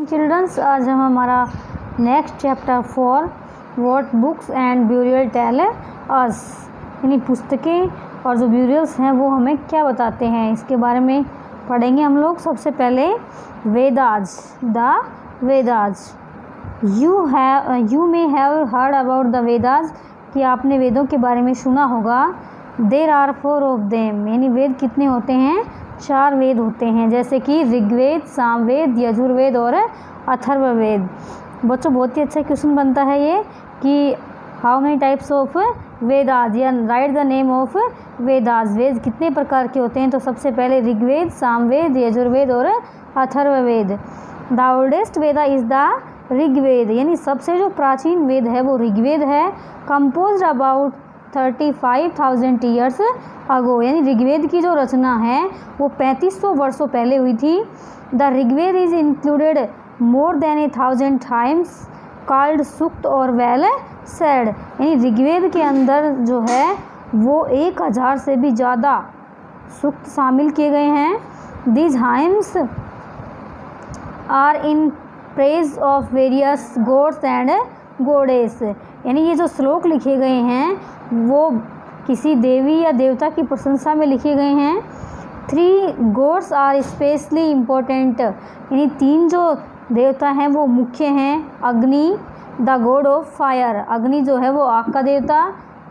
Children's, आज हम हमारा next chapter 4 what books and burials tell us, यानी पुस्तकें और जो ब्यूरियल्स हैं वो हमें क्या बताते हैं, इसके बारे में पढ़ेंगे हम लोग। सबसे पहले Vedas, the Vedas. You may have heard about the Vedas, कि आपने वेदों के बारे में सुना होगा। देर आर 4 ऑफ देम, यानी वेद कितने होते हैं? 4 वेद होते हैं, जैसे कि ऋग्वेद, सामवेद, यजुर्वेद और अथर्ववेद। बच्चों बहुत ही अच्छा क्वेश्चन बनता है ये कि how many types of Vedas, या write the name of Vedas. वेद कितने प्रकार के होते हैं? तो सबसे पहले ऋग्वेद, सामवेद, यजुर्वेद और Atharvaveda. The oldest Veda is the Rigveda, यानी सबसे जो प्राचीन वेद है वो ऋग्वेद है। कंपोज्ड अबाउट 35,000 ईयर्स अगो, यानी ऋग्वेद की जो रचना है वो 3500 वर्षों पहले हुई थी। The Rigveda is included more than 1,000 times called sukta और वेल सेड, यानी ऋग्वेद के अंदर जो है वो 1000 से भी ज़्यादा सुक्त शामिल किए गए हैं। These hymns are in praise of various gods and goddess, यानी ये जो श्लोक लिखे गए हैं वो किसी देवी या देवता की प्रशंसा में लिखे गए हैं। 3 गॉड्स आर स्पेशली इम्पोर्टेंट, यानी 3 जो देवता हैं वो मुख्य हैं। अग्नि, द गॉड ऑफ फायर, अग्नि जो है वो आग का देवता।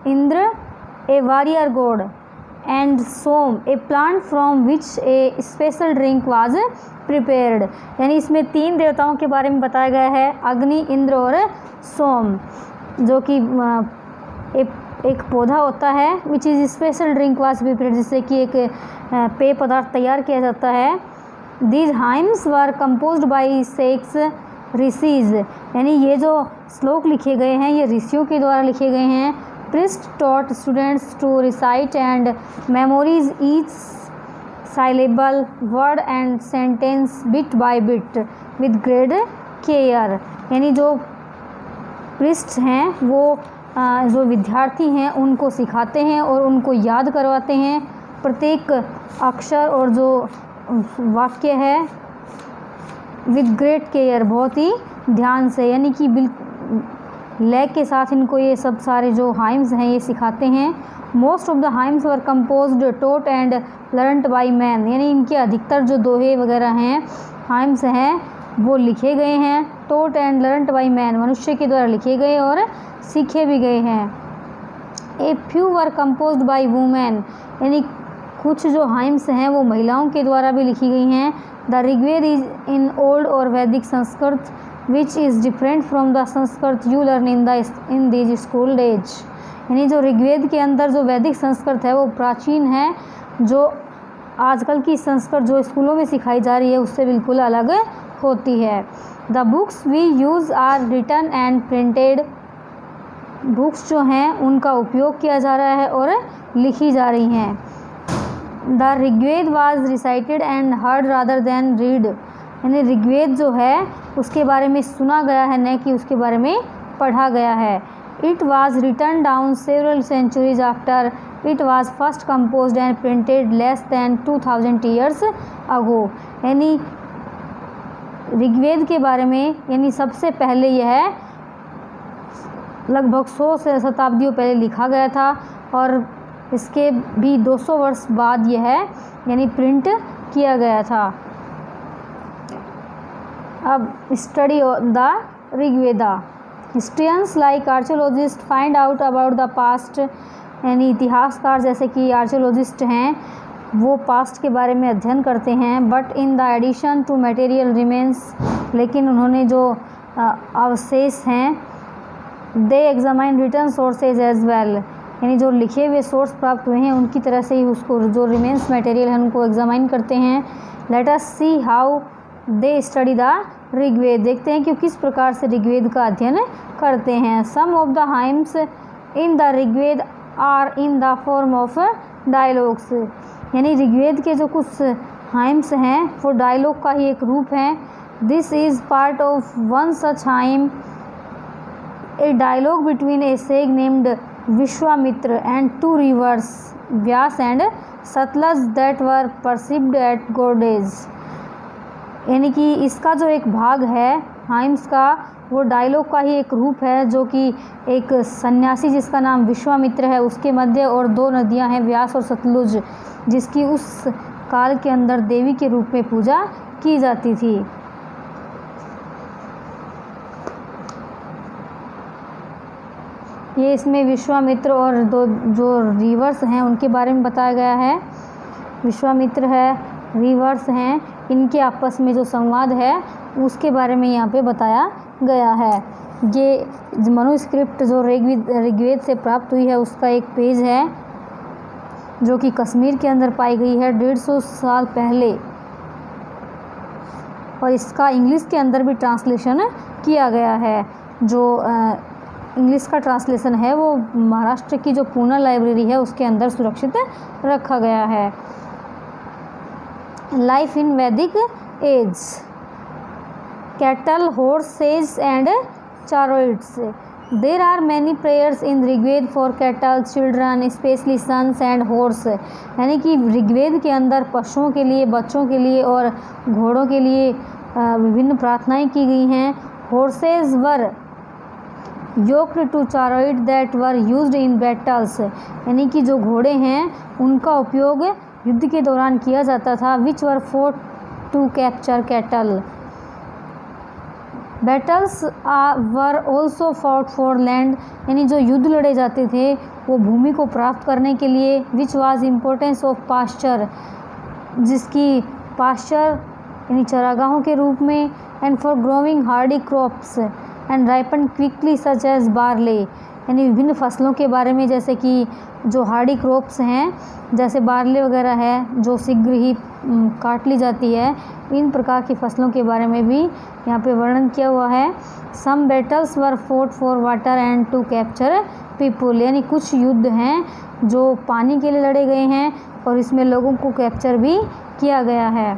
Indra, a warrior god. And Soma, a plant from which a special drink was prepared, यानी इसमें 3 देवताओं के बारे में बताया गया है, अग्नि, इंद्र और सोम, जो कि एक पौधा होता है which is special drink was prepared, जिससे कि एक पेय पदार्थ तैयार किया जाता है। These hymns were composed by 6 rishis, यानी ये जो श्लोक लिखे गए हैं ये ऋषियों के द्वारा लिखे गए हैं। Priest taught students to recite and memorise each syllable word and sentence bit by bit with great care, यानी जो प्रिस्ट हैं वो जो विद्यार्थी हैं उनको सिखाते हैं और उनको याद करवाते हैं प्रत्येक अक्षर और जो वाक्य है विद ग्रेट केयर, बहुत ही ध्यान से, यानी कि लय के साथ इनको ये सब सारे जो हाइम्स हैं ये सिखाते हैं। Most of the hymns were composed taught and learned by men, यानी इनके अधिकतर जो दोहे वगैरह हैं हाइम्स हैं वो लिखे गए हैं टोट एंड लर्नड बाय मैन, मनुष्य के द्वारा लिखे गए और सीखे भी गए हैं। A few were composed by women, यानी कुछ जो हाइम्स हैं वो महिलाओं के द्वारा भी लिखी गई हैं। The Rigveda is in old or Vedic Sanskrit which is different from the Sanskrit you learn in these school days, यानी जो ऋग्वेद के अंदर जो वैदिक संस्कृत है वो प्राचीन है, जो आजकल की संस्कृत जो स्कूलों में सिखाई जा रही है उससे बिल्कुल अलग होती है। The books we use are written and printed, books जो हैं उनका उपयोग किया जा रहा है और लिखी जा रही हैं। The Rigveda was recited and heard rather than read, यानी ऋग्वेद जो है उसके बारे में सुना गया है न कि उसके बारे में पढ़ा गया है। It was written down several centuries after it was first composed and printed less than 2000 years ago, यानी ऋग्वेद के बारे में यानी सबसे पहले यह लगभग 100 शताब्दियों पहले लिखा गया था और इसके भी 200 वर्ष बाद यह यानी प्रिंट किया गया था। अब study the Rigveda. Historians like archaeologist find out about the past, यानी इतिहासकार जैसे कि आर्कियोलॉजिस्ट हैं वो पास्ट के बारे में अध्ययन करते हैं। But in the addition to material remains, लेकिन उन्होंने जो अवशेष हैं they examine written sources as well, यानी जो लिखे हुए सोर्स प्राप्त हुए हैं उनकी तरह से ही उसको जो रिमेन्स मटेरियल है उनको एग्जामाइन करते हैं। Let us see how they study the Rigveda, देखते हैं कि किस प्रकार से ऋग्वेद का अध्ययन करते हैं। Some of the hymns in the Rigveda are in the form of dialogues, यानी ऋग्वेद के जो कुछ हाइम्स हैं वो डायलॉग का ही एक रूप है। This is part of one such hymn, a dialogue between a sage named Vishvamitra and 2 rivers Vyas and Sutlej that were perceived as goddesses, यानी कि इसका जो एक भाग है हाइम्स का, वो डायलॉग का ही एक रूप है, जो कि एक सन्यासी जिसका नाम विश्वामित्र है उसके मध्य और दो नदियां हैं व्यास और सतलुज, जिसकी उस काल के अंदर देवी के रूप में पूजा की जाती थी। ये इसमें विश्वामित्र और दो जो रिवर्स हैं उनके बारे में बताया गया है। विश्वामित्र है, रिवर्स हैं, इनके आपस में जो संवाद है उसके बारे में यहाँ पे बताया गया है। ये मनुस्क्रिप्ट जो ऋग्वेद से प्राप्त हुई है उसका एक पेज है, जो कि कश्मीर के अंदर पाई गई है 150 साल पहले, और इसका इंग्लिश के अंदर भी ट्रांसलेशन किया गया है। जो इंग्लिश का ट्रांसलेशन है वो महाराष्ट्र की जो पूना लाइब्रेरी है उसके अंदर सुरक्षित रखा गया है। Life in Vedic age, cattle, horses and chariots. There are many prayers in Rigveda for cattle, children, specially sons and horse. यानी कि ऋग्वेद के अंदर पशुओं के लिए, बच्चों के लिए और घोड़ों के लिए विभिन्न प्रार्थनाएं की गई हैं। Horses were yoked to chariot that were used in battles. यानी कि जो घोड़े हैं उनका उपयोग युद्ध के दौरान किया जाता था। Which were fought to capture cattle. Battles were also fought for land. यानी जो युद्ध लड़े जाते थे वो भूमि को प्राप्त करने के लिए। Which was importance of pasture, जिसकी पास्चर यानी चरागाहों के रूप में। And for growing hardy crops and ripen quickly such as barley. यानी विभिन्न फसलों के बारे में, जैसे कि जो हार्डी क्रॉप्स हैं जैसे बार्ले वगैरह है जो शीघ्र ही काट ली जाती है, इन प्रकार की फसलों के बारे में भी यहाँ पे वर्णन किया हुआ है। Some battles were fought for water and to capture people. यानी कुछ युद्ध हैं जो पानी के लिए लड़े गए हैं और इसमें लोगों को कैप्चर भी किया गया है।